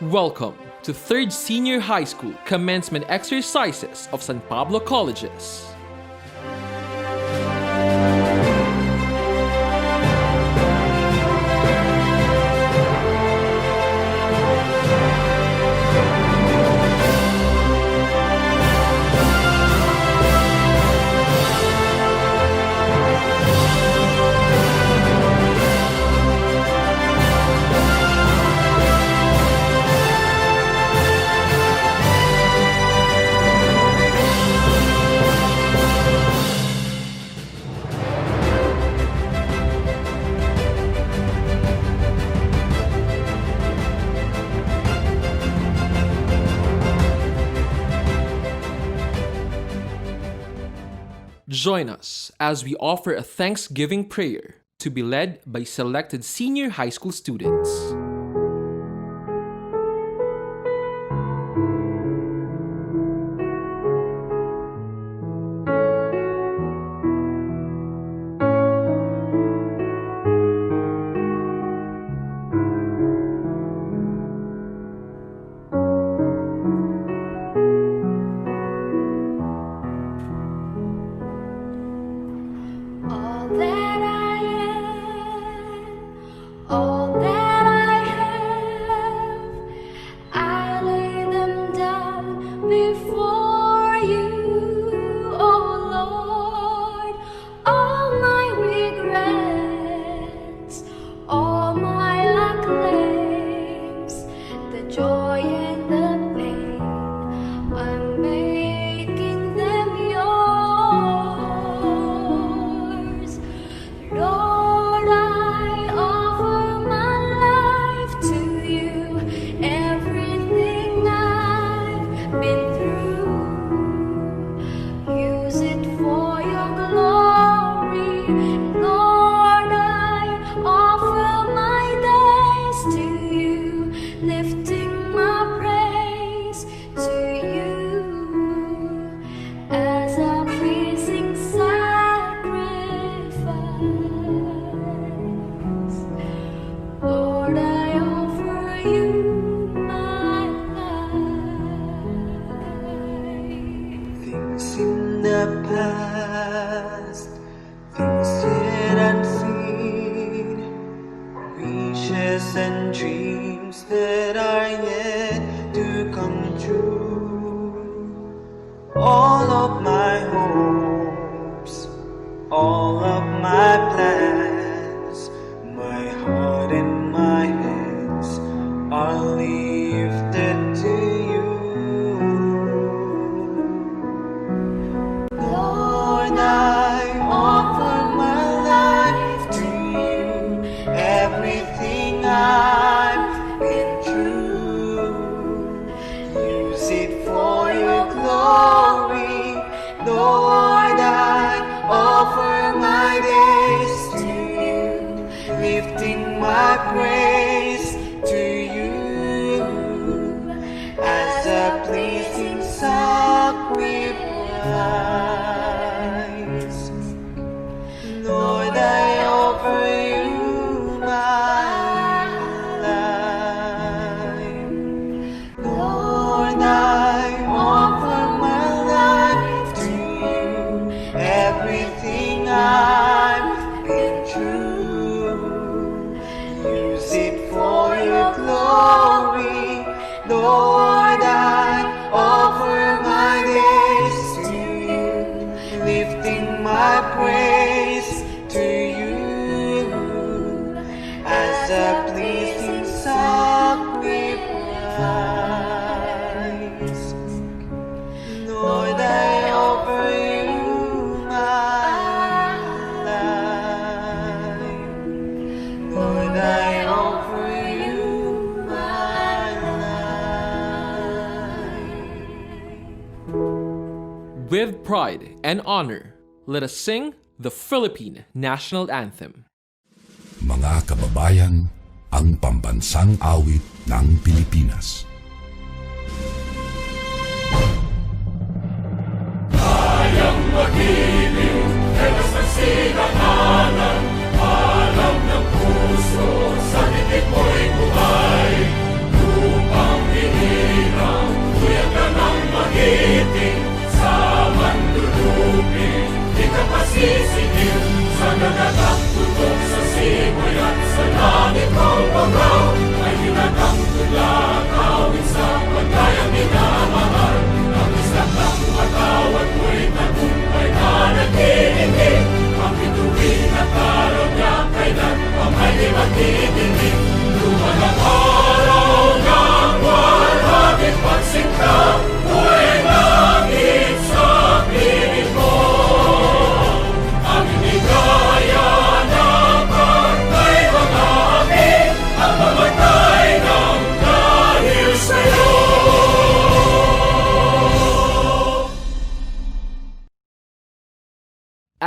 Welcome to 3rd Senior High School commencement exercises of San Pablo Colleges. Join us as we offer a Thanksgiving prayer to be led by selected senior high school students. And dreams that are yet to come true. All of my hopes, all of my plans, my heart and my hands are lifted to you. Lord, I offer my life to you, everything I've been through. Use it for your glory. Lord, I offer my days to you, lifting my praise to you as a pleasing sacrifice. Lord, I offer you my life. Lord, I offer my life to you, everything I've been through. Use it for your glory. Lord, I offer my days to you, lifting my praise to you as a pleasing sacrifice. Lord, I offer you my life. Lord, I offer you my life. With pride and honor, let us sing the Philippine National Anthem. Mga kababayan, ang pambansang awit ng Pilipinas. Kayang magiliw, helas ng sinakanan, alam ng puso, sa titik mo'y buhay, upang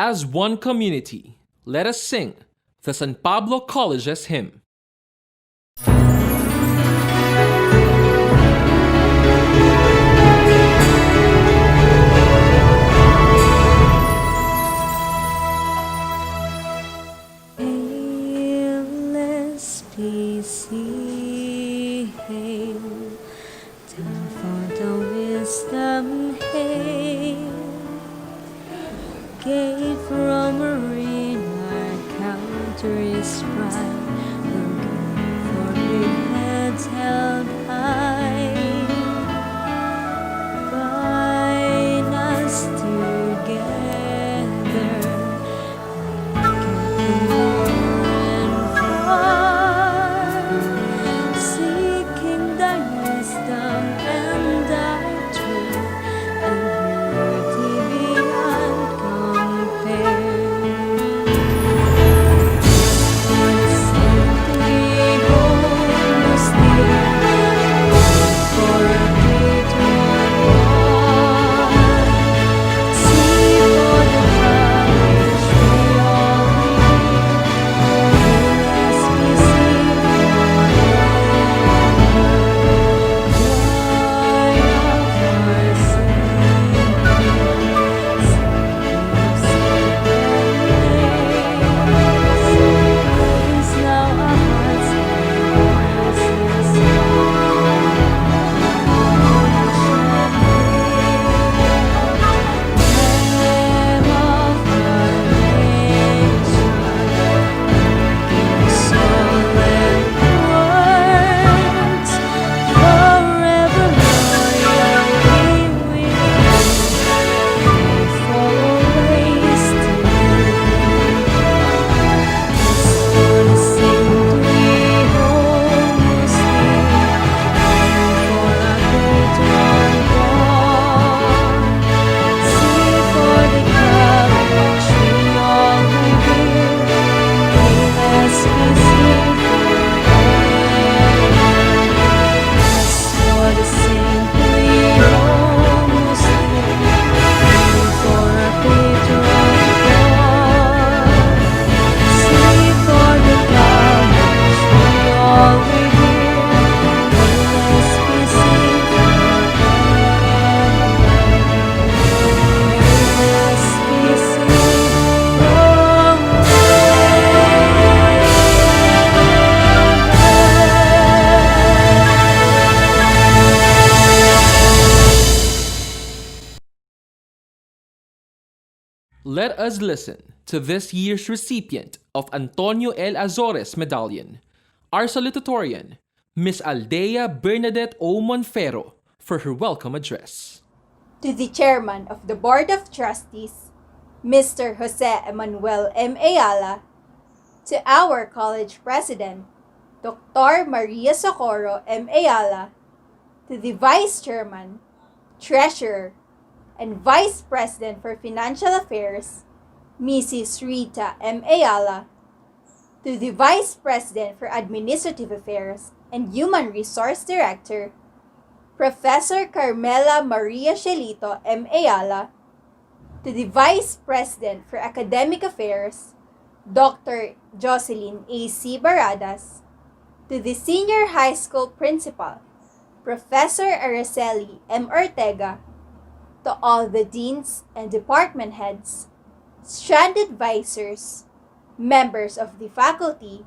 As one community, let us sing the San Pablo College's hymn. Hail, SPC, hail, time for the wisdom, hail, gate from marine, our country's pride, looking for big heads held high. Bind us together, seeking thy wisdom and thy truth, and beauty beyond compare. Simply holds dear, for a great one God. See for the courage we all need. Let's be seen Let us listen to this year's recipient of Antonio L. Azores Medallion, our salutatorian, Miss Aldea Bernadette O. Monfero, for her welcome address. To the Chairman of the Board of Trustees, Mr. Jose Emmanuel M. Ayala, to our College President, Dr. Maria Socorro M. Ayala, to the Vice Chairman, Treasurer, and Vice President for Financial Affairs, Mrs. Rita M. Ayala, to the Vice President for Administrative Affairs and Human Resource Director, Professor Carmela Maria Shelito M. Ayala, to the Vice President for Academic Affairs, Dr. Jocelyn A. C. Baradas, to the Senior High School Principal, Professor Araceli M. Ortega, to all the deans and department heads, strand advisors, members of the faculty,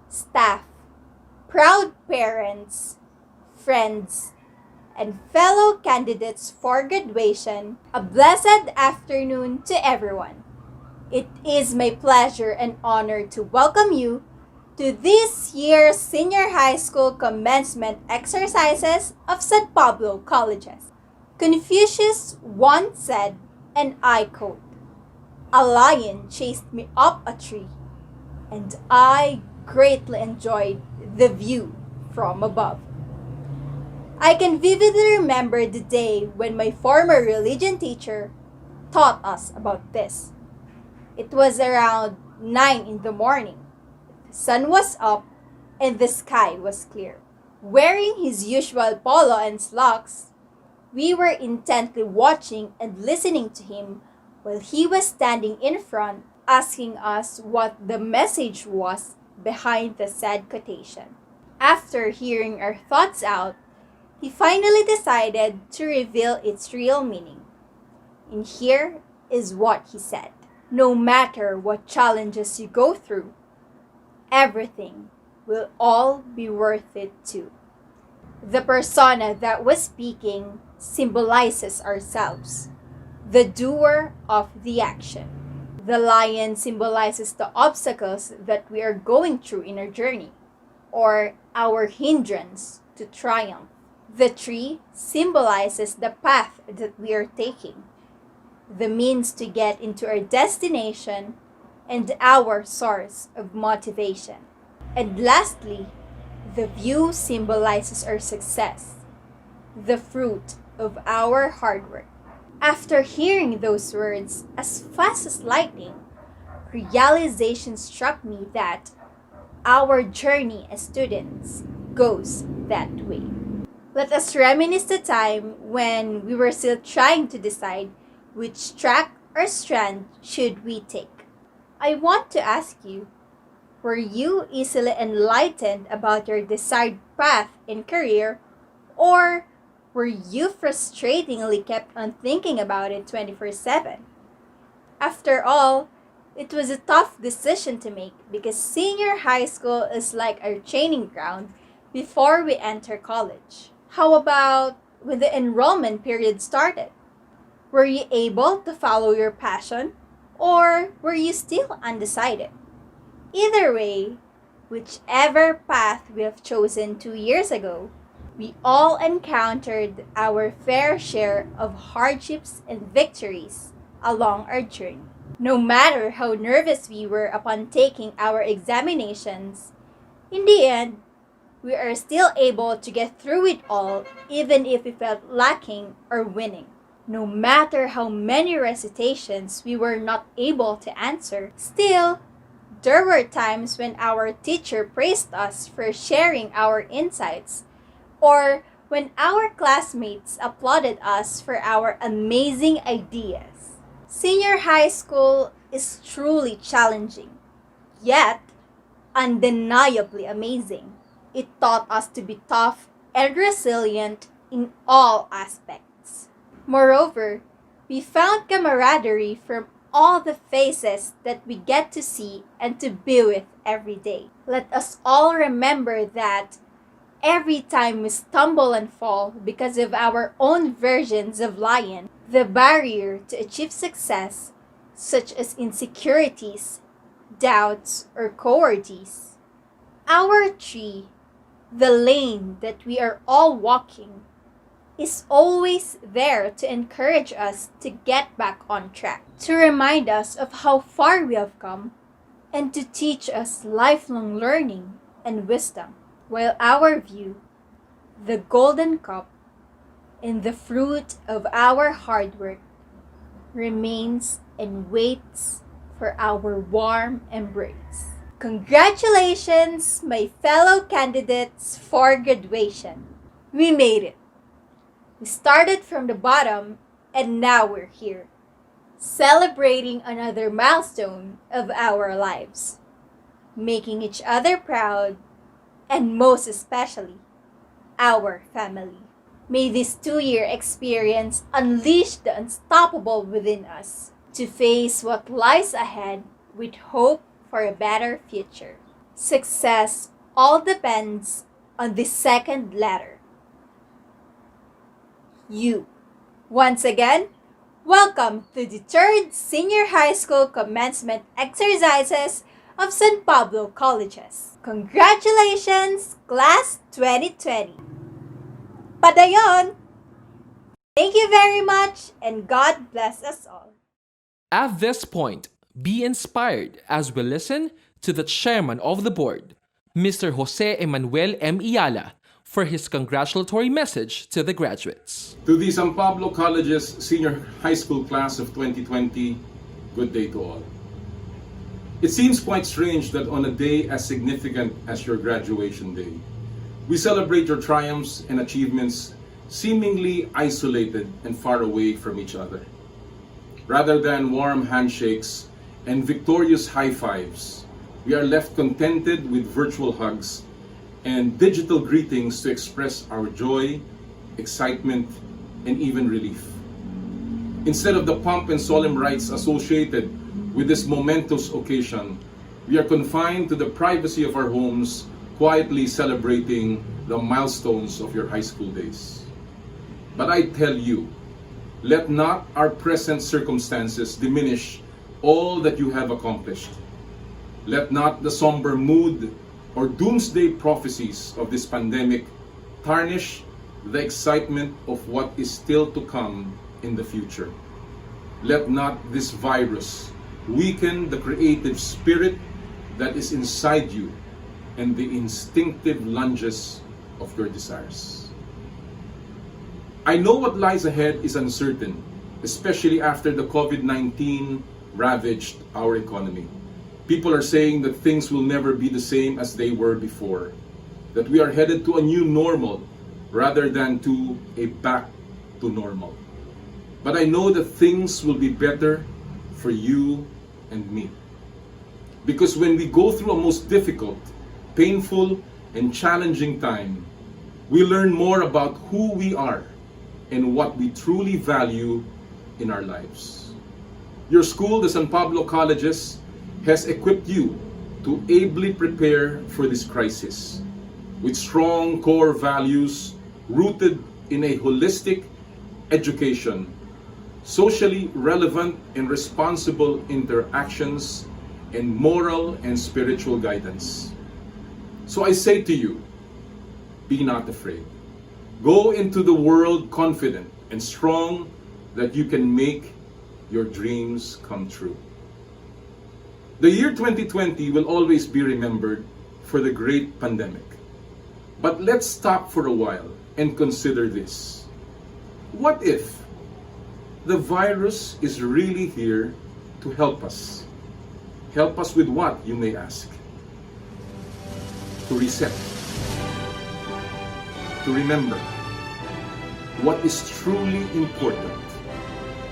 staff, proud parents, friends, and fellow candidates for graduation, a blessed afternoon to everyone. It is my pleasure and honor to welcome you to this year's Senior High School Commencement Exercises of San Pablo Colleges. Confucius once said, and I quote, "A lion chased me up a tree, and I greatly enjoyed the view from above." I can vividly remember the day when my former religion teacher taught us about this. It was around 9 in the morning. The sun was up and the sky was clear. Wearing his usual polo and slacks, we were intently watching and listening to him while he was standing in front asking us what the message was behind the sad quotation. After hearing our thoughts out, he finally decided to reveal its real meaning. And here is what he said. No matter what challenges you go through, everything will all be worth it too. The persona that was speaking symbolizes ourselves, the doer of the action. The lion symbolizes the obstacles that we are going through in our journey, or our hindrance to triumph. The tree symbolizes the path that we are taking, the means to get into our destination, and our source of motivation. And lastly, the view symbolizes our success, the fruit of our hard work. After hearing those words as fast as lightning, realization struck me that our journey as students goes that way. Let us reminisce the time when we were still trying to decide which track or strand should we take. I want to ask you, were you easily enlightened about your desired path in career, or were you frustratingly kept on thinking about it 24/7? After all, it was a tough decision to make because senior high school is like our training ground before we enter college. How about when the enrollment period started? Were you able to follow your passion, or were you still undecided? Either way, whichever path we have chosen 2 years ago, we all encountered our fair share of hardships and victories along our journey. No matter how nervous we were upon taking our examinations, in the end, we are still able to get through it all even if we felt lacking or winning. No matter how many recitations we were not able to answer, still, there were times when our teacher praised us for sharing our insights, or when our classmates applauded us for our amazing ideas. Senior high school is truly challenging, yet undeniably amazing. It taught us to be tough and resilient in all aspects. Moreover, we found camaraderie from all the faces that we get to see and to be with every day. Let us all remember that every time we stumble and fall because of our own versions of lion, the barrier to achieve success, such as insecurities, doubts, or cowardice, our tree, the lane that we are all walking, is always there to encourage us to get back on track, to remind us of how far we have come, and to teach us lifelong learning and wisdom. While our view, the golden cup, and the fruit of our hard work remains and waits for our warm embrace. Congratulations, my fellow candidates for graduation. We made it. We started from the bottom and now we're here, celebrating another milestone of our lives, making each other proud, and most especially, our family. May this 2-year experience unleash the unstoppable within us to face what lies ahead with hope for a better future. Success all depends on the second letter, U. Once again, welcome to the 3rd Senior High School Commencement Exercises of San Pablo Colleges. Congratulations, Class 2020! Padayon! Thank you very much, and God bless us all. At this point, be inspired as we listen to the chairman of the board, Mr. Jose Emmanuel M. Iyala, for his congratulatory message to the graduates. To the San Pablo College's Senior High School Class of 2020, good day to all. It seems quite strange that on a day as significant as your graduation day, we celebrate your triumphs and achievements seemingly isolated and far away from each other. rather than warm handshakes and victorious high fives, we are left contented with virtual hugs and digital greetings to express our joy, excitement, and even relief. Instead of the pomp and solemn rites associated with this momentous occasion, we are confined to the privacy of our homes, quietly celebrating the milestones of your high school days. But I tell you, let not our present circumstances diminish all that you have accomplished. Let not the somber mood or doomsday prophecies of this pandemic tarnish the excitement of what is still to come in the future. Let not this virus weaken the creative spirit that is inside you and the instinctive lunges of your desires. I know what lies ahead is uncertain, especially after the COVID-19 ravaged our economy. People are saying that things will never be the same as they were before, that we are headed to a new normal rather than to a back to normal. But I know that things will be better for you and me. Because when we go through a most difficult, painful, and challenging time, we learn more about who we are and what we truly value in our lives. Your school, the San Pablo Colleges, has equipped you to ably prepare for this crisis with strong core values rooted in a holistic education, socially relevant and responsible interactions, and moral and spiritual guidance. So I say to you, be not afraid. Go into the world confident and strong that you can make your dreams come true. The year 2020 will always be remembered for the great pandemic. But let's stop for a while and consider this. What if the virus is really here to help us? Help us with what, you may ask? To reset. To remember what is truly important.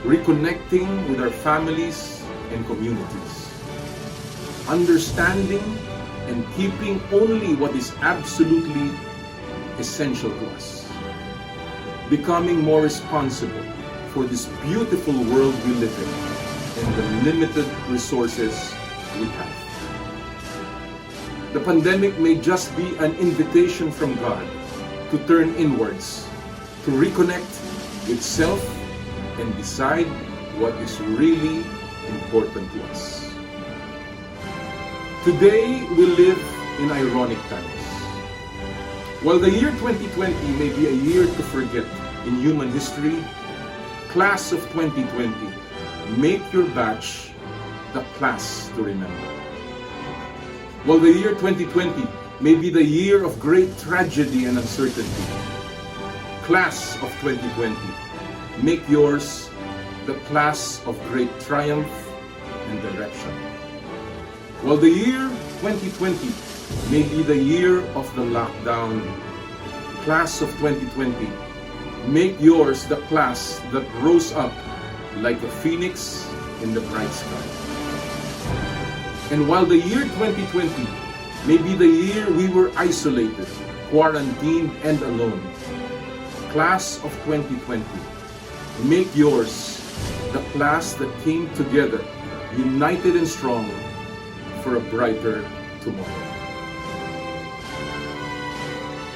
Reconnecting with our families and communities. Understanding and keeping only what is absolutely essential to us. Becoming more responsible for this beautiful world we live in and the limited resources we have. The pandemic may just be an invitation from God to turn inwards, to reconnect with self and decide what is really important to us. Today, we live in ironic times. While the year 2020 may be a year to forget in human history, class of 2020, make your batch the class to remember. While the year 2020 may be the year of great tragedy and uncertainty, class of 2020, make yours the class of great triumph and direction. While the year 2020 may be the year of the lockdown, class of 2020, make yours the class that rose up like a phoenix in the bright sky. And while the year 2020 may be the year we were isolated, quarantined, and alone, class of 2020, make yours the class that came together, united and strong, for a brighter tomorrow.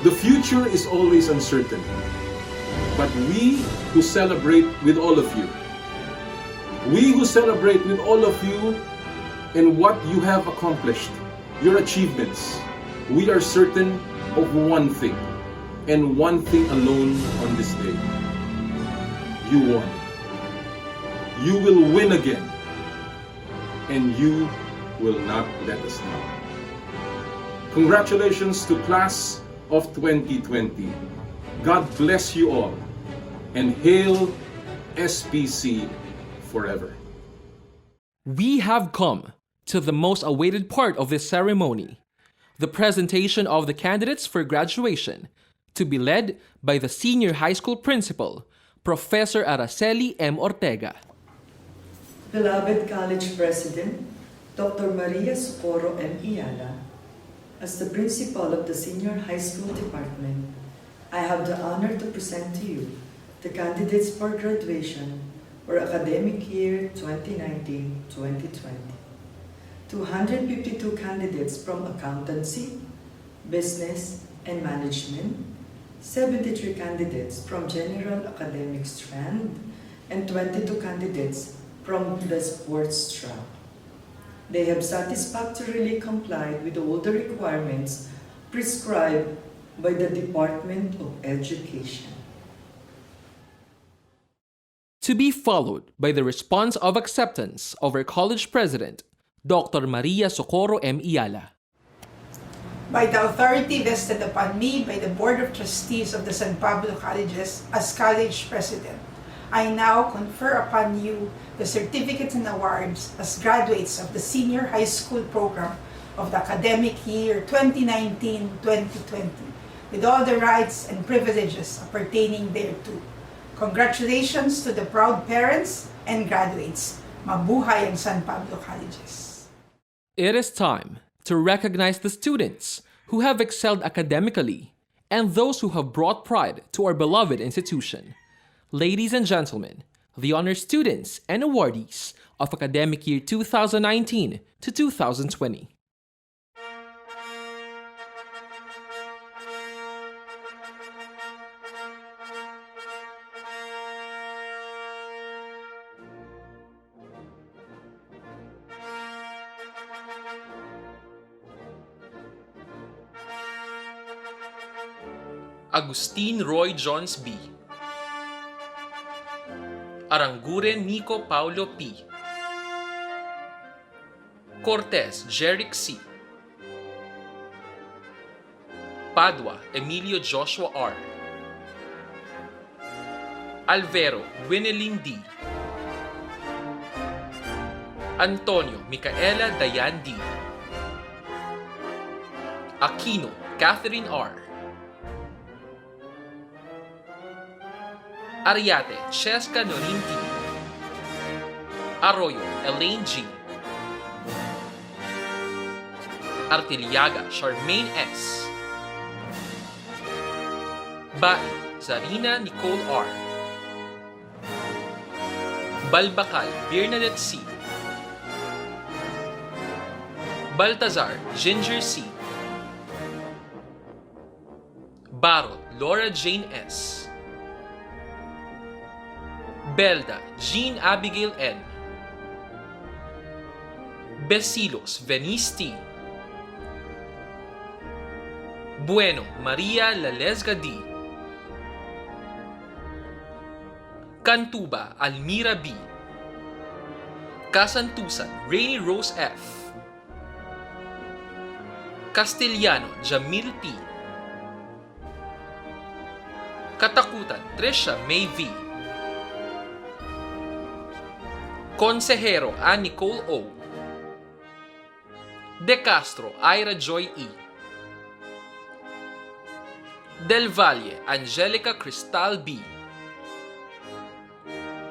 The future is always uncertain, but we who celebrate with all of you, and what you have accomplished, your achievements, we are certain of one thing, and one thing alone on this day. You won. You will win again, and you will not let us down. Congratulations to class of 2020. God bless you all, and hail SPC forever. We have come to the most awaited part of this ceremony, the presentation of the candidates for graduation, to be led by the senior high school principal, Professor Araceli M. Ortega. Beloved College President, Dr. Maria Socorro M. Iyala, as the principal of the Senior High School Department, I have the honor to present to you the candidates for graduation for academic year 2019-2020. 252 candidates from accountancy, business, and management, 73 candidates from general academic strand, and 22 candidates from the sports track. They have satisfactorily complied with all the requirements prescribed by the Department of Education. To be followed by the response of acceptance of our college president, Dr. Maria Socorro M. Iyala. By the authority vested upon me by the Board of Trustees of the San Pablo Colleges as College President, I now confer upon you the certificates and awards as graduates of the Senior High School program of the academic year 2019-2020, with all the rights and privileges appertaining thereto. Congratulations to the proud parents and graduates. Mabuhay ang San Pablo Colleges. It is time to recognize the students who have excelled academically and those who have brought pride to our beloved institution. Ladies and gentlemen, the honor students and awardees of academic year 2019 to 2020. Agustin Roy Jones B. Aranguren Nico Paulo P. Cortez Jeric C. Padua Emilio Joshua R. Alvero Gwynelyn D. Antonio Micaela Dayan D. Aquino Catherine R. Ariate Cheska Norinti. Arroyo Elaine G. Artiliaga Charmaine S. Bai Zarina Nicole R. Balbacal Bernadette C. Baltazar Ginger C. Barot Laura Jane S. Belda Jean Abigail N. Besilos Venice T. Bueno Maria Lalesga D. Cantuba Almira B. Casantusan Rainy Rose F. Castellano Jamil P. Katakutan Trisha May V. Consejero A. Nicole O. De Castro Ira Joy E. Del Valle Angelica Cristal B.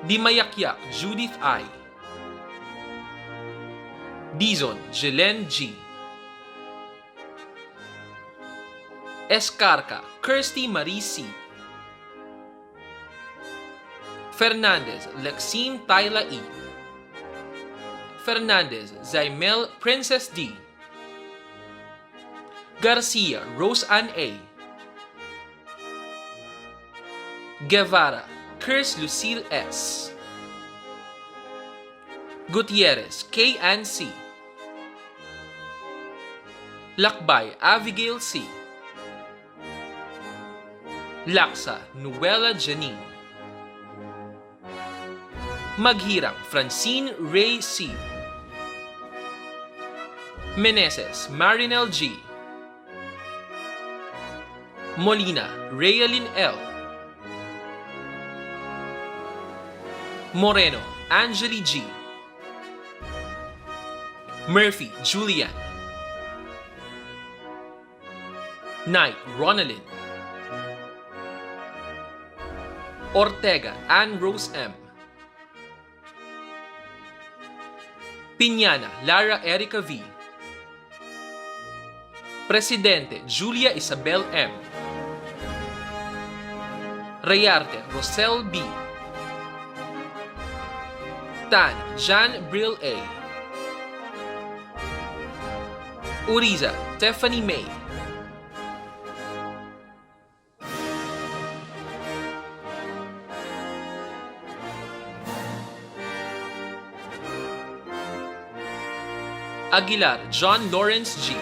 Di Mayakyak Judith I. Dizon Jelen G. Escarca Kirsty Marie C. Fernandez Lexine Tyla E. Fernandez Zaimel Princess D. Garcia Rose Ann A. Guevara Curse Lucille S. Gutierrez K. Ann C. Lakbay Abigail C. Laksa Nuela Janine. Maghirang Francine Ray C. Meneses Marinel G. Molina Rayalyn L. Moreno Angeli G. Murphy Julian. Knight Ronalyn. Ortega Ann Rose M. Piñana Lara Erica V. Presidente Julia Isabel M. Rayarte Rosel B. Tan Jan Bril A. Uriza Tiffany May. Aguilar John Lawrence G.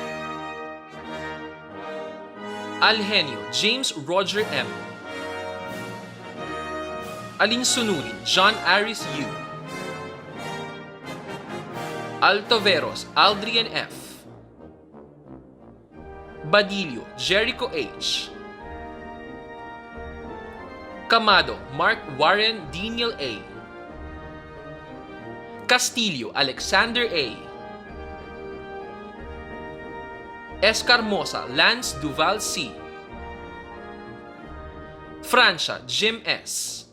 Alhenio James Roger M. Alinsunurin John Aris U. Altoveros Aldrian F. Badillo Jericho H. Camado Mark Warren Daniel A. Castillo Alexander A. Escarmosa Lance Duval C. Francia Jim S.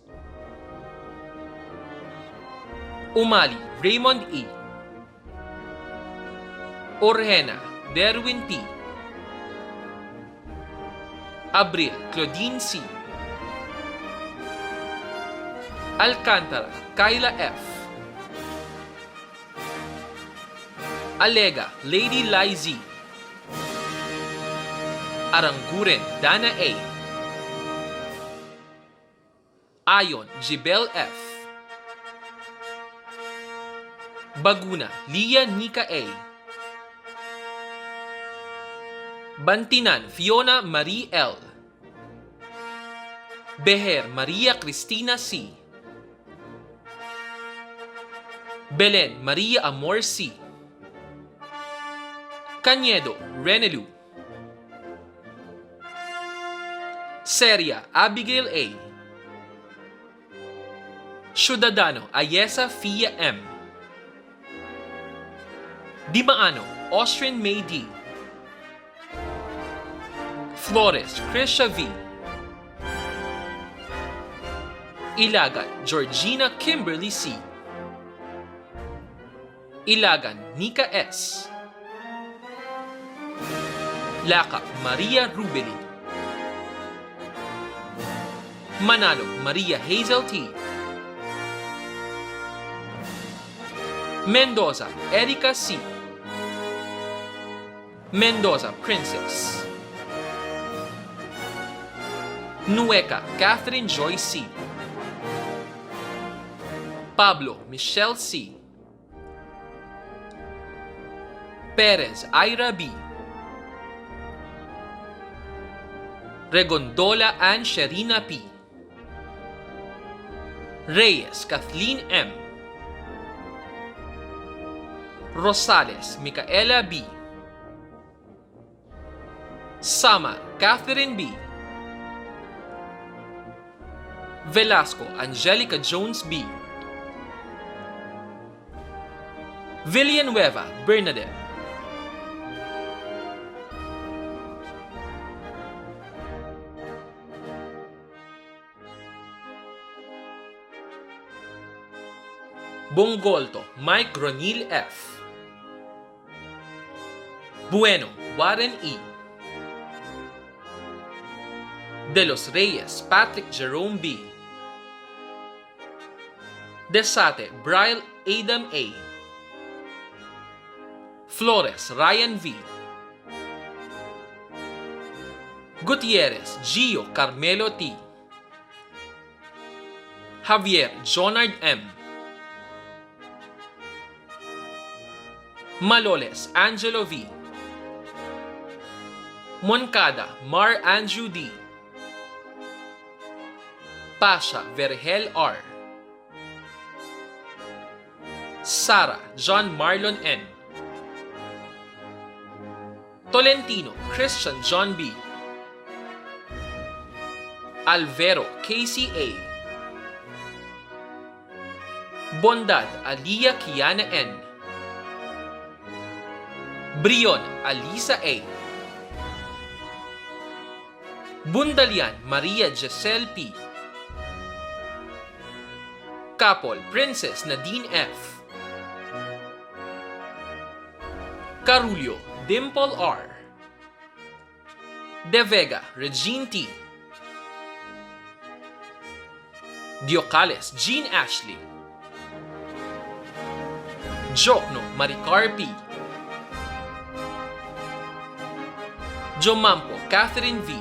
Umali Raymond E. Orhena Derwin P. Abril Claudine C. Alcantara Kyla F. Alega Lady Lai Z. Aranguren Dana A. Ayon Jibel F. Baguna Lia Nika A. Bantinan Fiona Marie L. Beher Maria Cristina C. Belen Maria Amor C. Cañedo Renelu. Seria Abigail A. Ciudadano Ayesa Fia M. Dimaano Austrian May D. Flores Krisha V. Ilagan Georgina Kimberly C. Ilagan Nika S. Laka Maria Rubelin. Manalo Maria Hazel T. Mendoza Erika C. Mendoza Princess. Nueca Catherine Joy C. Pablo Michelle C. Perez Ira B. Regondola Ann Sherina P. Reyes Kathleen M. Rosales Micaela B. Samar Catherine B. Velasco Angelica Jones B. Villanueva Bernadette. Bongolto Mike Ronil F. Bueno Warren E. De los Reyes Patrick Jerome B. Desate Brian Adam A. Flores Ryan V. Gutierrez Gio Carmelo T. Javier Jonard M. Maloles Angelo V. Moncada Mar Andrew D. Pasha Vergel R. Sara John Marlon N. Tolentino Christian John B. Alvero Casey A. Bondad Alia Kiana N. Brion Alisa A. Bundalian Maria Giselle P. Kapol Princess Nadine F. Carulio, Dimple R. De Vega, Regine T. Diocales, Jean Ashley. Jokno, Maricar P. Jomampo, Catherine V.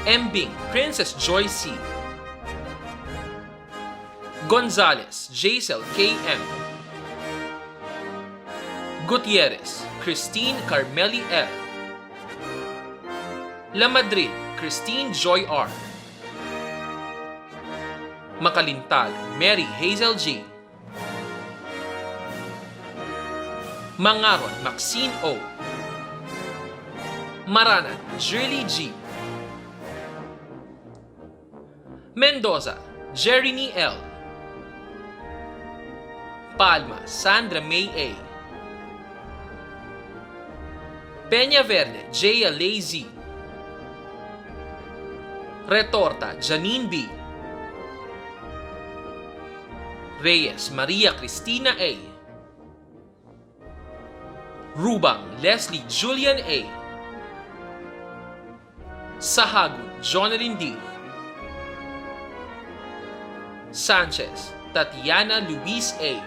Mbing, Princess Joy C. Gonzalez, Jaisel K.M. Gutierrez, Christine Carmeli L. La Madrid, Christine Joy R. Makalintal, Mary Hazel G. Mangaron, Maxine O. Maranan, Shirley G. Mendoza, Jeremy L. Palma, Sandra May A. Peña Verde, Jaya Lazy. Retorta, Janine B. Reyes, Maria Cristina A. Rubang, Leslie Julian A. Sahagun, Jonalyn D. Sanchez, Tatiana Luis A.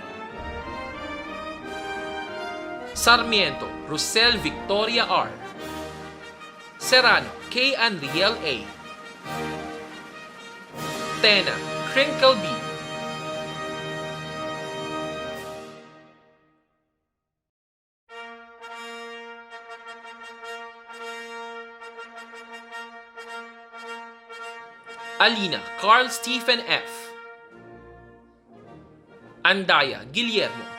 Sarmiento, Rosel Victoria R. Serrano, K. Anriel A. Tena, Crinkle B. Alina, Carl Stephen F. Andaya, Guillermo.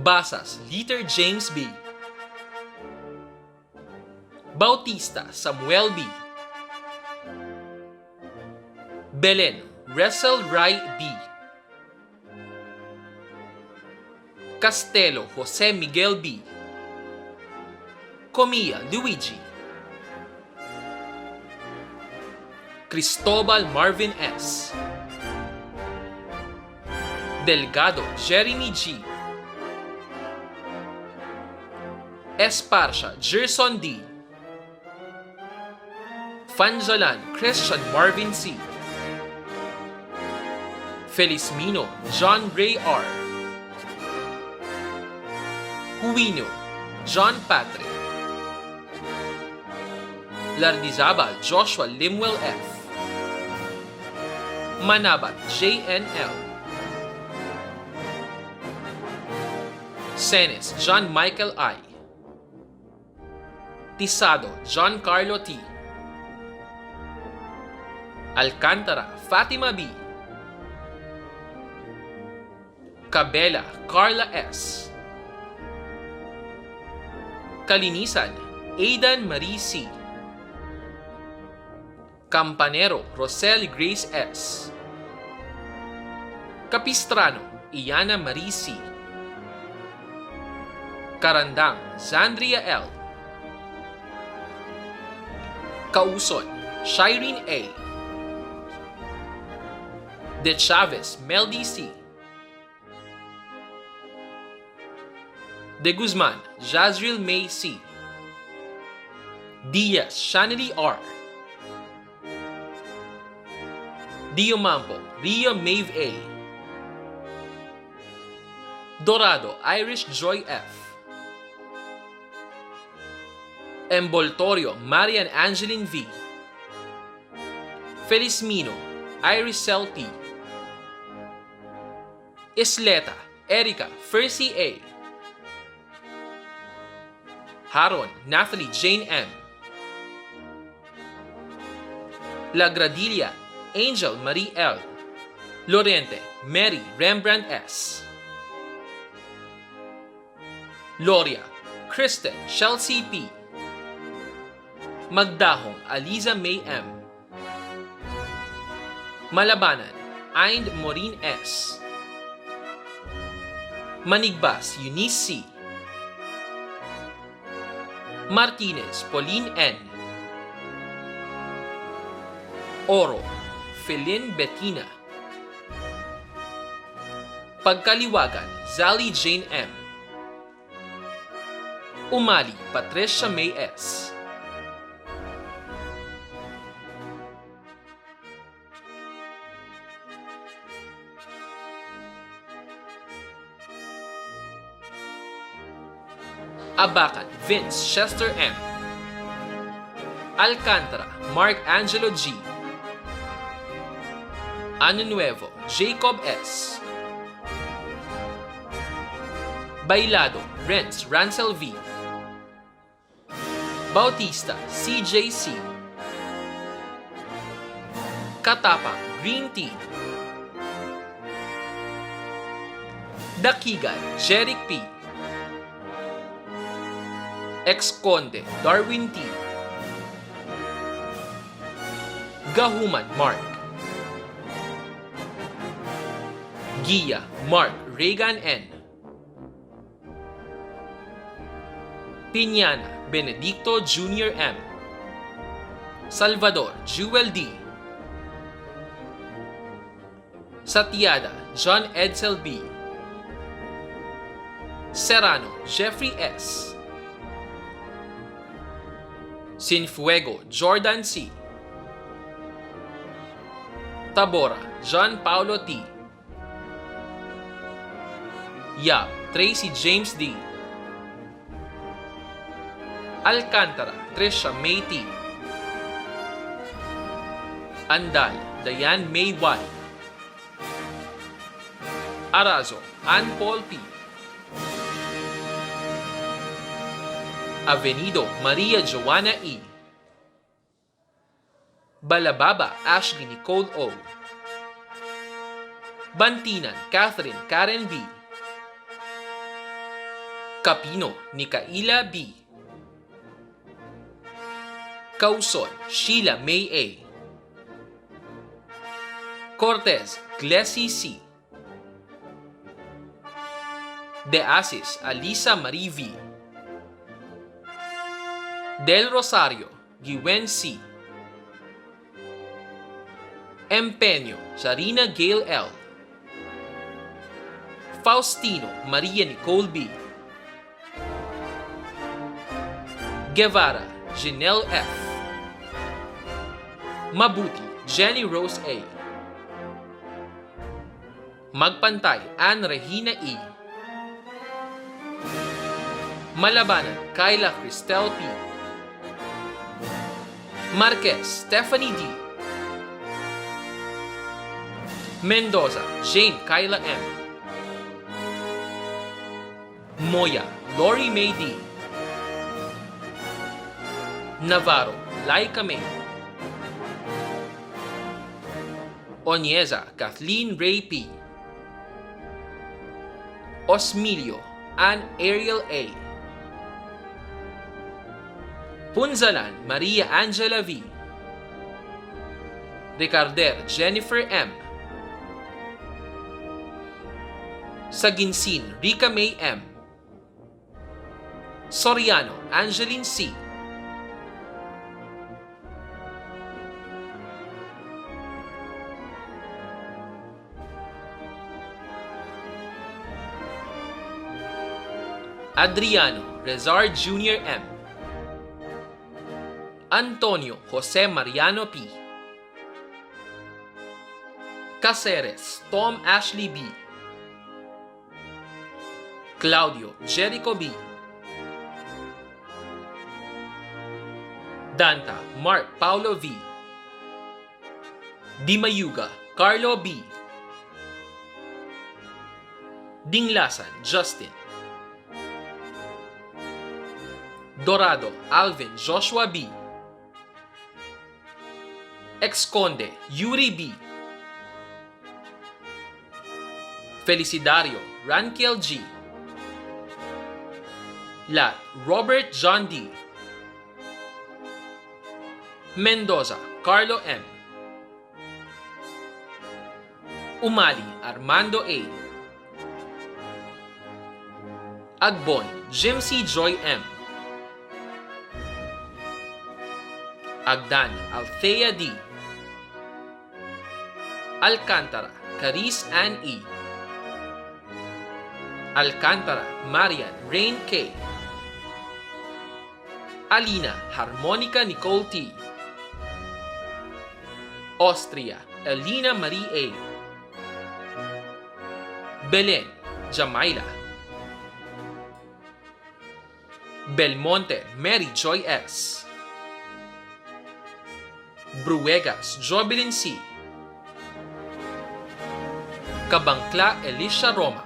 Basas, Liter James B. Bautista, Samuel B. Belen, Russell Rai B. Castelo, Jose Miguel B. Comilla, Luigi. Cristobal Marvin S. Delgado, Jeremy G. Esparcia, Gerson D. Fanjalan, Christian Marvin C. Felizmino, John Ray R. Huino, John Patrick. Lardizabal, Joshua Limwell F. Manabat, JNL. Senes, John Michael I. Tisado, John Carlo T. Alcantara, Fatima B. Cabela, Carla S. Kalinisan, Aidan Marie C. Campanero, Rosel Grace S. Capistrano, Iana Marie C. Karandang, Zandria L. Kauson, Shireen A. De Chavez, Meldy C. De Guzman, Jazriel May C. Diaz, Shanely R. Diomampo, Ria Maeve A. Dorado, Irish Joy F. Emboltorio, Marian Angeline V. Felizmino, Irisel T. Isleta, Erica, Fercy A. Haron, Nathalie Jane M. La Gradilla, Angel Marie L. Lorente, Mary Rembrandt S. Loria, Kristen Chelsea P. Magdahong, Aliza May M. Malabanan, Aind Maureen S. Manigbas, Eunice C. Martinez, Pauline N. Oro, Felin Bettina. Pagkaliwagan, Zally Jane M. Umali, Patricia May S. Abacan, Vince Chester M. Alcantara, Mark Angelo G. Ano Nuevo, Jacob S. Bailado, Renz Rancel V. Bautista, CJC. Katapang, Green Tea. Dakigan, Jeric P. Ex-Conde, Darwin T. Gahuman, Mark. Gia, Mark Reagan N. Piñana, Benedicto Jr. M. Salvador, Jewel D. Satiada, John Edsel B. Serrano, Jeffrey S. Sinfuego, Jordan C. Tabora, John Paulo T. Yap, Tracy James D. Alcantara, Trisha May T. Andal, Diane May Y. Arazo, Ann Paul P. Avenido, Maria Joanna E. Balababa, Ashley Nicole O. Bantinan, Catherine Karen B. Capino, Nicaila B. Causon, Sheila May A. Cortez, Glessy C. De Asis, Alisa Marie V. Del Rosario, Gwen C. Empeño, Sarina Gail L. Faustino, Maria Nicole B. Guevara, Janelle F. Mabuti, Jenny Rose A. Magpantay, Ann Regina E. Malabanan, Kyla Cristel P. Marquez, Stephanie D. Mendoza, Jane Kyla M. Moya, Lori May D. Navarro, Laika May. Onyeza, Kathleen Ray P. Osmilio, Ann Ariel A. Punzalan, Maria Angela V. Ricarder, Jennifer M. Saginsin, Rica May M. Soriano, Angeline C. Adriano, Rezar Jr. M. Antonio Jose Mariano P. Caceres, Tom Ashley B. Claudio Jericho B. Danta Mark Paulo V. Dimayuga Carlo B. Dinglasan Justin. Dorado Alvin Joshua B. Ex-Conde Yuri B. Felicidario Rankel G. Lat Robert John D. Mendoza Carlo M. Umali Armando A. Agbon Jim C. Joy M. Agdan Althea D. Alcantara Caris Ann E. Alcantara Marian Rain K. Alina Harmonica Nicole T. Austria Elena Marie A. Belen Jamaila. Belmonte Mary Joy S. Bruegas Jobilin C. Kabangkla Elisha Roma.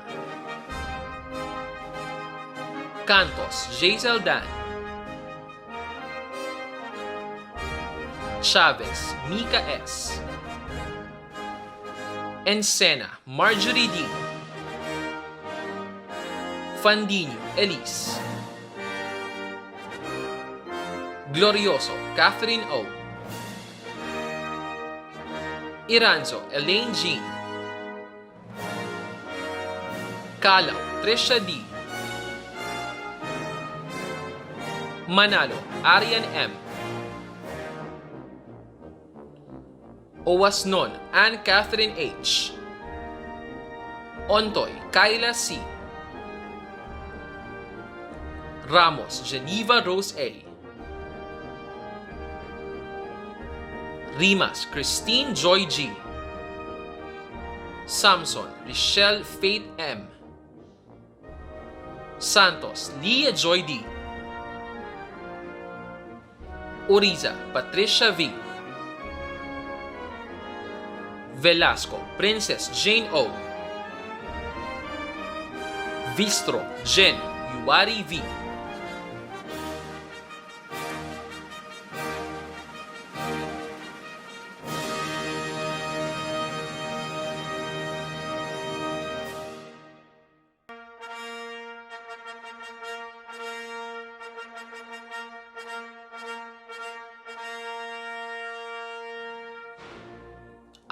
Cantos Jazel Dan. Chavez Mika S. Encena Marjorie D. Fandinho Elise. Glorioso Catherine O. Iranzo Elaine Jean. Calaw Trisha D. Manalo Arian M. Owasnon Anne Catherine H. Ontoy Kyla C. Ramos Geneva Rose A. Rimas Christine Joy G. Samson Richelle Faith M. Santos Leah Joy D. Oriza Patricia V. Velasco Princess Jane O. Vistro Jen Yuari V.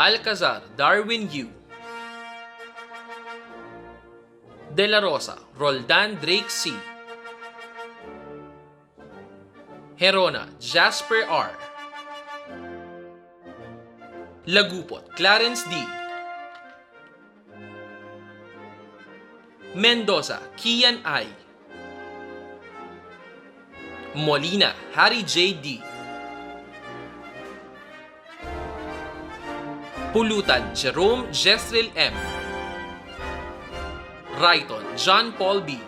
Alcazar Darwin U. De La Rosa Roldan Drake C. Herona Jasper R. Lagupot Clarence D. Mendoza Kian I. Molina Harry J. D. Pulutan Jerome Jezreel M. Rayton John Paul B.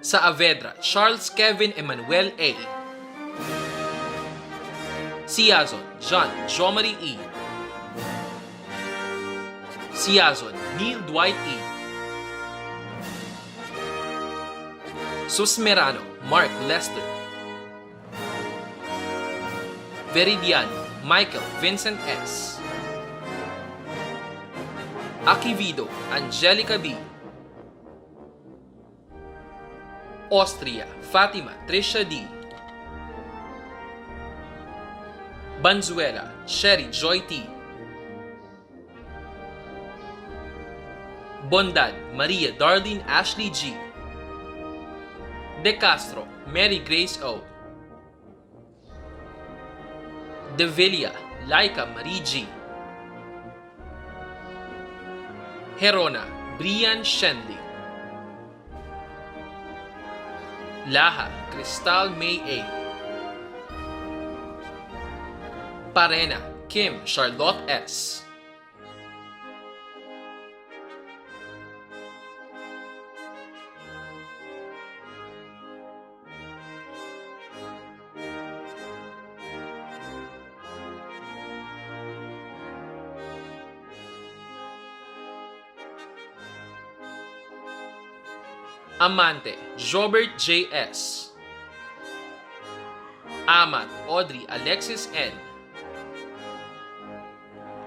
Saavedra Charles Kevin Emmanuel A. Siazon John Jomari E. Siazon Neil Dwight E. Susmerano Mark Lester. Veridiano Michael Vincent S. Akivido Angelica B. Austria Fatima Trisha D. Banzuela Sherry Joy T. Bondad Maria Darlene Ashley G. De Castro Mary Grace O. De Villa Laika Marie G. Herona Brian Shenley. Laha Cristal May A. Parena Kim Charlotte S. Amante Robert J. S. Amat Audrey Alexis N.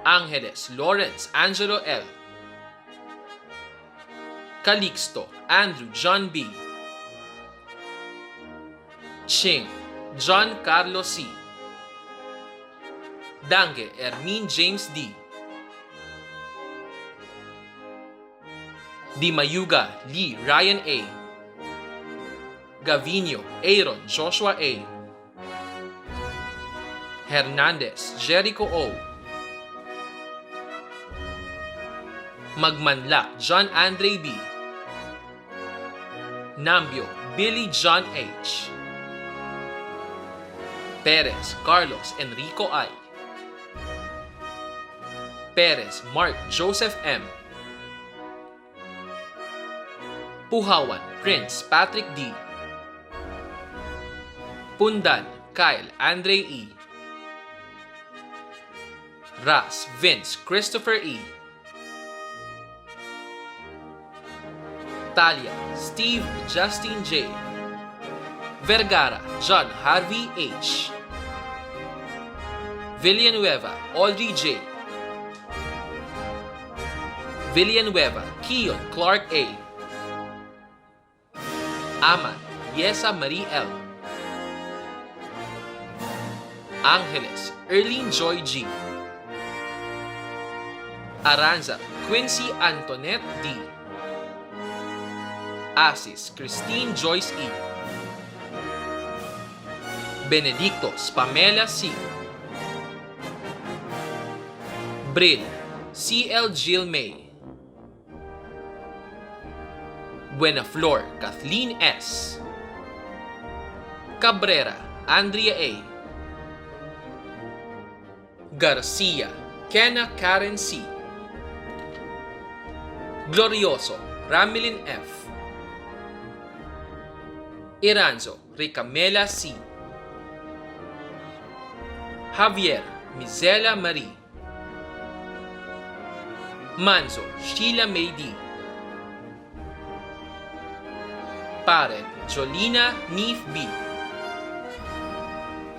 Angeles Lawrence Angelo L. Calixto Andrew John B. Ching John Carlos C. Dange Ermin James D. Di Mayuga Lee Ryan A. Gavino Aaron Joshua A. Hernandez Jericho O. Magmanlak, John Andre B. Nambio, Billy John H. Perez, Carlos Enrico I. Perez, Mark Joseph M. Puhawan, Prince Patrick D. Pundan, Kyle Andre E. Ras, Vince Christopher E. Talia, Steve Justin J. Vergara, John Harvey H. Villanueva, Audrey J. Villanueva, Keon Clark A. Aman, Yesa Marie L. Angeles, Erlene Joy G. Aranza, Quincy Antoinette D. Asis, Christine Joyce E. Benedictos, Pamela C. Brill, C.L. Jill May. Buenaflor, Kathleen S. Cabrera, Andrea A. Garcia, Kenna Karen C. Glorioso, Ramilin F. Iranzo, Ricamela C. Javier, Mizela Marie. Manzo, Sheila May D. Paren, Jolina Neef B.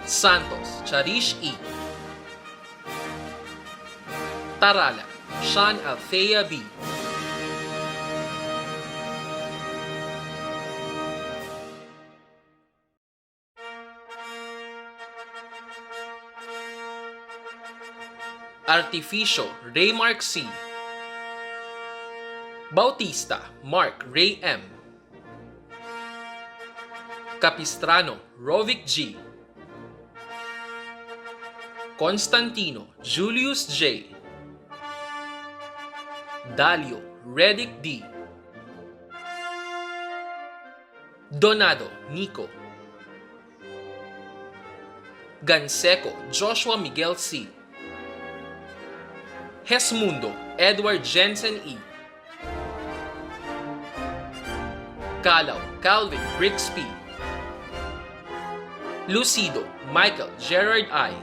Santos, Charish E. Tarala, Sean Althea B. Artificio, Raymark C. Bautista, Mark Ray M. Capistrano, Rovic G. Constantino, Julius J. Dalio, Redick D. Donado, Nico. Ganseco, Joshua Miguel C. Hesmundo, Edward Jensen E. Calaw, Calvin Briggs P. Lucido, Michael Gerard I.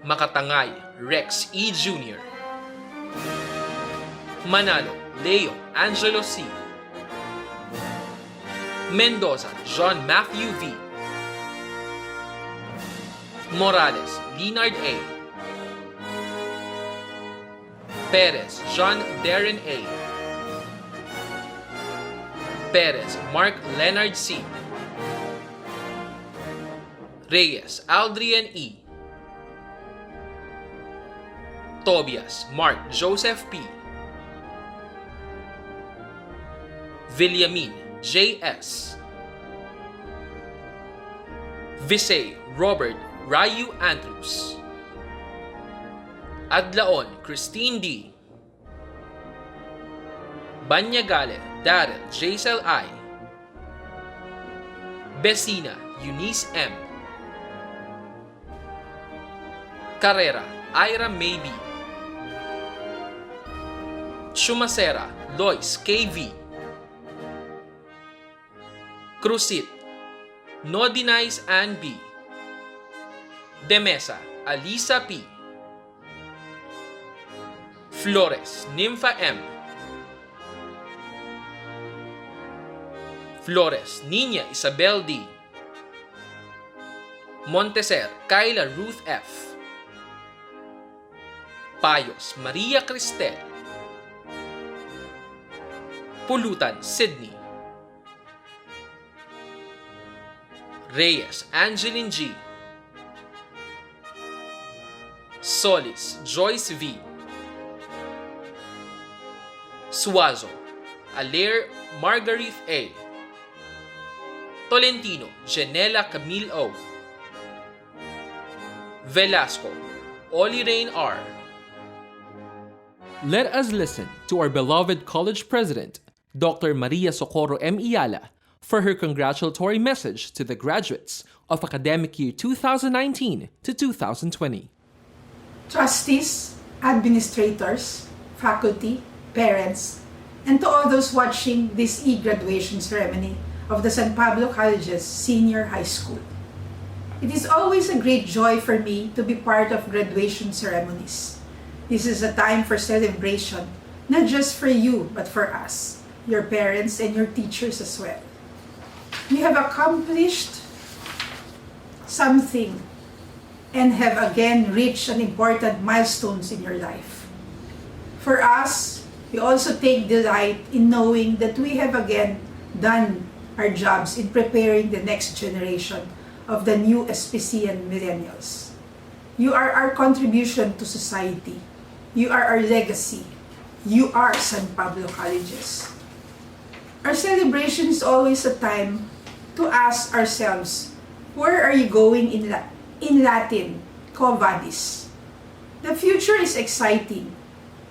Makatangay, Rex E. Jr. Manalo, Leo Angelo C. Mendoza, John Matthew V. Morales, Leonard A. Perez, John Darren A. Perez, Mark Leonard C. Reyes, Aldrian E. Tobias, Mark Joseph P. Villamin, J.S. Visay, Robert Ryu Andrews. Adlaon, Christine D. Banyagale, Darrell Jaisel I. Besina, Eunice M. Carrera, Ira Maybe. Chumacera, Lois KV. Crucit, Nodinize Ann B. Demesa, Alisa P. Flores, Nympha M. Flores, Nina Isabel D. Monteser, Kyla Ruth F. Payos, Maria Cristel. Pulutan, Sydney. Reyes, Angeline G. Solis, Joyce V. Suazo, Alair Margarith A. Tolentino, Janela Camille O. Velasco, Oli Rain R. Let us listen to our beloved college president, Dr. Maria Socorro M. Iyala, for her congratulatory message to the graduates of academic year 2019 to 2020. Trustees, administrators, faculty, parents, and to all those watching this e-graduation ceremony of the San Pablo College's Senior High School. It is always a great joy for me to be part of graduation ceremonies. This is a time for celebration, not just for you, but for us, your parents and your teachers as well. You have accomplished something and have again reached an important milestones in your life. For us, we also take delight in knowing that we have again done our jobs in preparing the next generation of the new SPCN millennials. You are our contribution to society. You are our legacy. You are San Pablo Colleges. Our celebration is always a time to ask ourselves, where are you going in Latin, quo vadis? The future is exciting,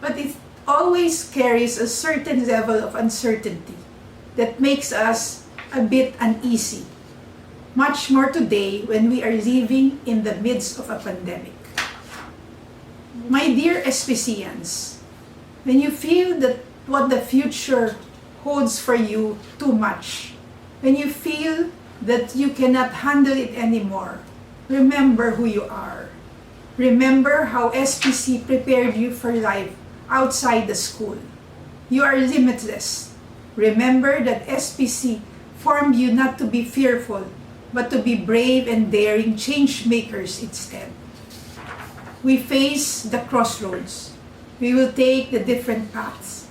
but it always carries a certain level of uncertainty that makes us a bit uneasy. Much more today when we are living in the midst of a pandemic. My dear SPCians, when you feel that what the future holds for you too much, when you feel that you cannot handle it anymore, remember who you are. Remember how SPC prepared you for life outside the school. You are limitless. Remember that SPC formed you not to be fearful, but to be brave and daring change makers instead. We face the crossroads. We will take the different paths.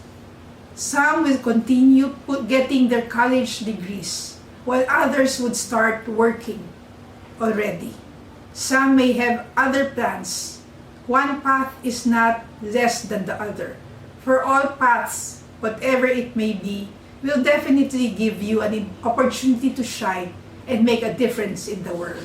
Some will continue getting their college degrees, while others would start working already. Some may have other plans. One path is not less than the other. For all paths, whatever it may be, will definitely give you an opportunity to shine and make a difference in the world.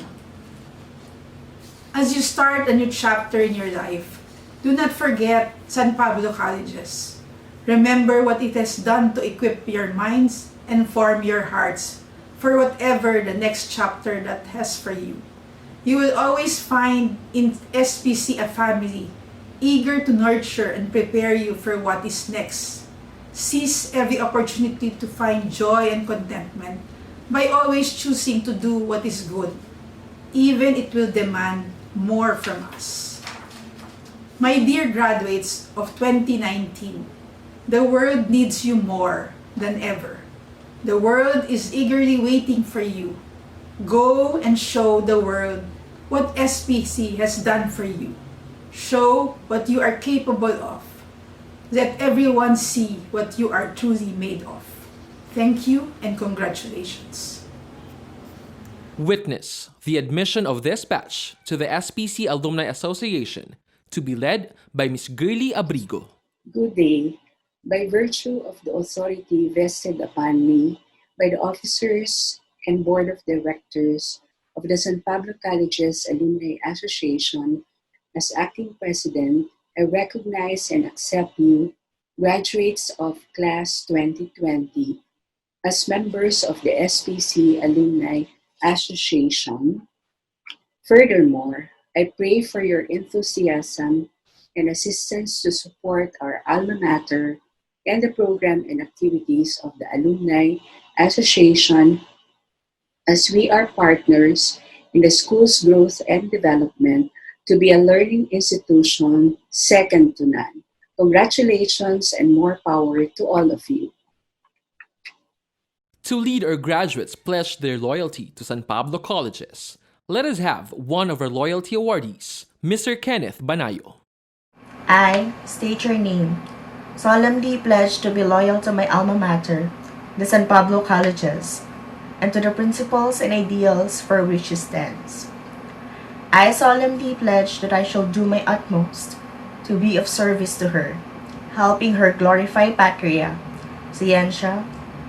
As you start a new chapter in your life, do not forget San Pablo Colleges. Remember what it has done to equip your minds and form your hearts for whatever the next chapter that has for you. You will always find in SPC a family eager to nurture and prepare you for what is next. Seize every opportunity to find joy and contentment by always choosing to do what is good, even it will demand more from us. My dear graduates of 2019, the world needs you more than ever. The world is eagerly waiting for you. Go and show the world what SPC has done for you. Show what you are capable of. Let everyone see what you are truly made of. Thank you and congratulations. Witness the admission of this batch to the SPC Alumni Association to be led by Ms. Girly Abrigo. Good day. By virtue of the authority vested upon me by the officers and board of directors of the San Pablo Colleges Alumni Association, as acting president, I recognize and accept you, graduates of class 2020, as members of the SPC Alumni Association. Furthermore, I pray for your enthusiasm and assistance to support our alma mater and the program and activities of the Alumni Association as we are partners in the school's growth and development to be a learning institution second to none. Congratulations and more power to all of you. To lead our graduates pledge their loyalty to San Pablo Colleges, let us have one of our loyalty awardees, Mr. Kenneth Banayo. I state your name. Solemnly pledge to be loyal to my alma mater, the San Pablo Colleges, and to the principles and ideals for which it stands. I solemnly pledge that I shall do my utmost to be of service to her, helping her glorify Patria, Scientia,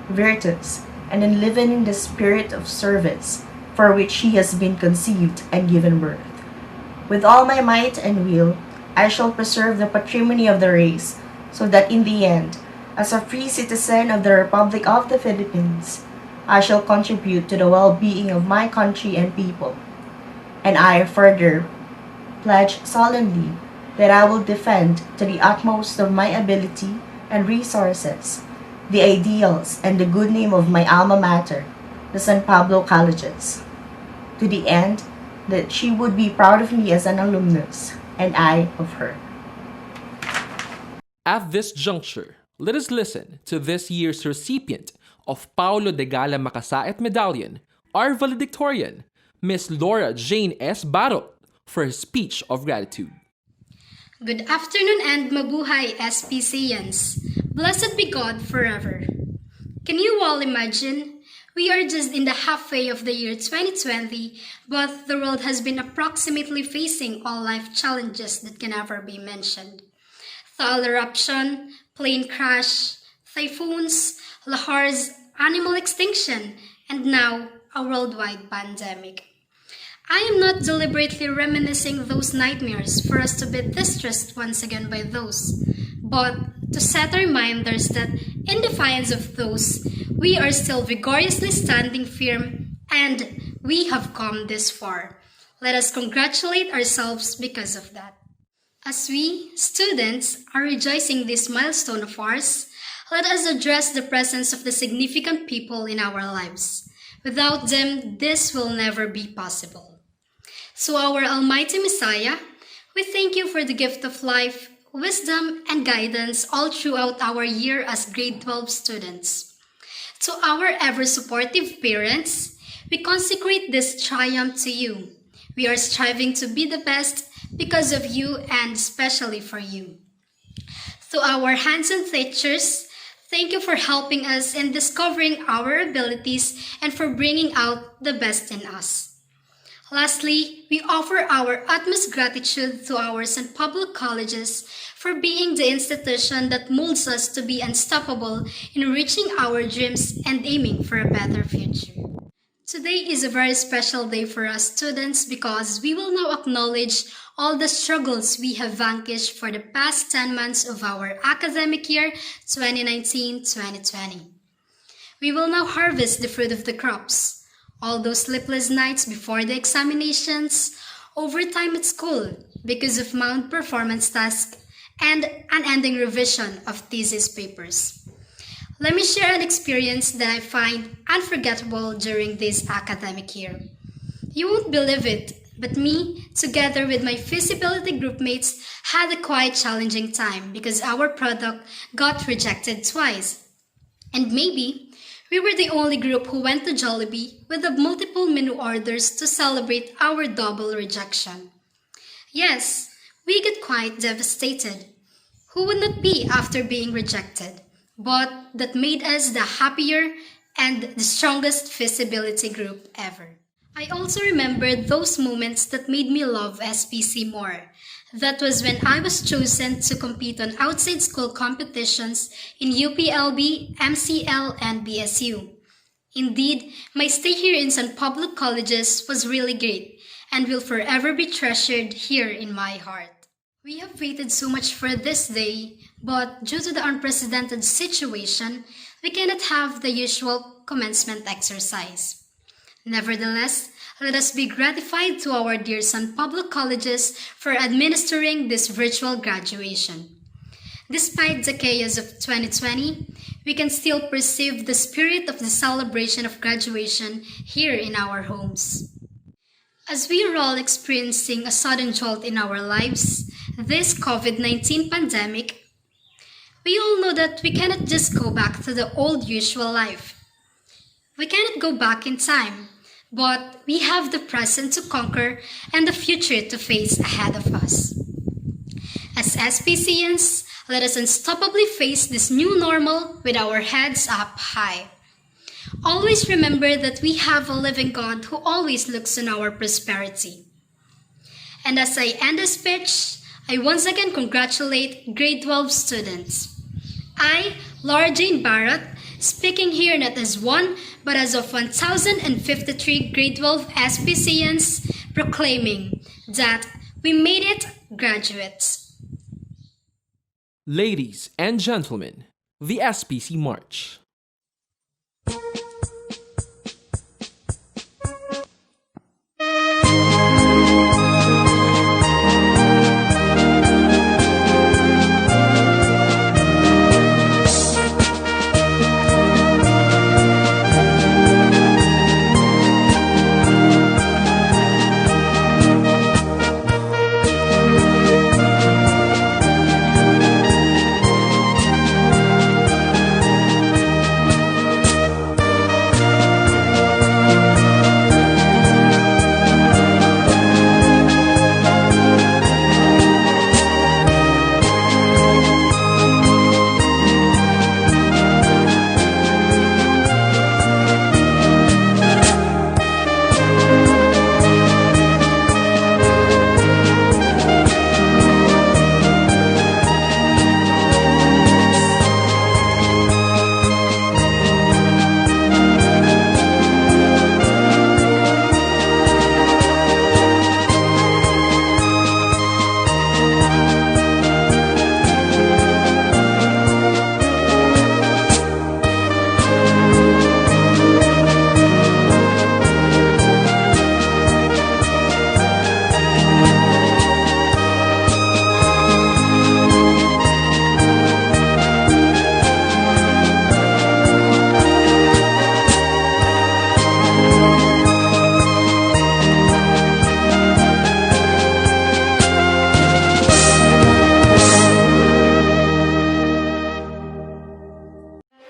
Virtus, and in living in the spirit of service for which she has been conceived and given birth. With all my might and will, I shall preserve the patrimony of the race so that in the end, as a free citizen of the Republic of the Philippines, I shall contribute to the well-being of my country and people. And I further pledge solemnly that I will defend to the utmost of my ability and resources the ideals and the good name of my alma mater, the San Pablo Colleges, to the end that she would be proud of me as an alumnus and I of her. At this juncture, let us listen to this year's recipient of Paulo de Gala Makasaet Medallion, our valedictorian, Miss Laura Jane S. Barot, for her speech of gratitude. Good afternoon and mabuhay SPCians. Blessed be God forever. Can you all imagine? We are just in the halfway of the year 2020, but the world has been approximately facing all life challenges that can never be mentioned. Thaw eruption, plane crash, typhoons, lahars, animal extinction, and now a worldwide pandemic. I am not deliberately reminiscing those nightmares for us to be distressed once again by those, but to set reminders that in defiance of those, we are still vigorously standing firm and we have come this far. Let us congratulate ourselves because of that. As we, students, are rejoicing this milestone of ours, let us address the presence of the significant people in our lives. Without them, this will never be possible. So our Almighty Messiah, we thank you for the gift of life, wisdom, and guidance all throughout our year as grade 12 students. To our ever-supportive parents, we consecrate this triumph to you. We are striving to be the best because of you and especially for you. To our hands-on teachers, thank you for helping us in discovering our abilities and for bringing out the best in us. Lastly, we offer our utmost gratitude to our San Pablo Colleges for being the institution that molds us to be unstoppable in reaching our dreams and aiming for a better future. Today is a very special day for us students because we will now acknowledge all the struggles we have vanquished for the past 10 months of our academic year 2019-2020. We will now harvest the fruit of the crops. All those sleepless nights before the examinations, overtime at school because of mounting performance tasks, and unending revision of thesis papers. Let me share an experience that I find unforgettable during this academic year. You won't believe it, but me, together with my feasibility group mates, had a quite challenging time because our product got rejected twice. And maybe we were the only group who went to Jollibee with the multiple menu orders to celebrate our double rejection. Yes, we get quite devastated. Who would not be after being rejected? But that made us the happier and the strongest feasibility group ever. I also remember those moments that made me love SPC more. That was when I was chosen to compete on outside school competitions in UPLB, MCL, and BSU. Indeed, my stay here in San Pablo Colleges was really great and will forever be treasured here in my heart. We have waited so much for this day, but due to the unprecedented situation, we cannot have the usual commencement exercise. Nevertheless, let us be gratified to our dear San Pablo Colleges for administering this virtual graduation. Despite the chaos of 2020, we can still perceive the spirit of the celebration of graduation here in our homes. As we are all experiencing a sudden jolt in our lives, this COVID-19 pandemic, we all know that we cannot just go back to the old usual life. We cannot go back in time, but we have the present to conquer and the future to face ahead of us. As SPCians, let us unstoppably face this new normal with our heads up high. Always remember that we have a living God who always looks on our prosperity. And as I end the speech, I once again congratulate grade 12 students. I, Laura Jane Barrett, speaking here not as one, but as of 1,053 grade 12 SPCians, proclaiming that we made it, graduates. Ladies and gentlemen, the SPC March.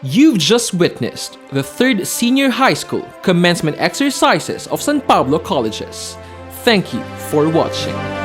You've just witnessed the 3rd Senior High School commencement exercises of San Pablo Colleges. Thank you for watching.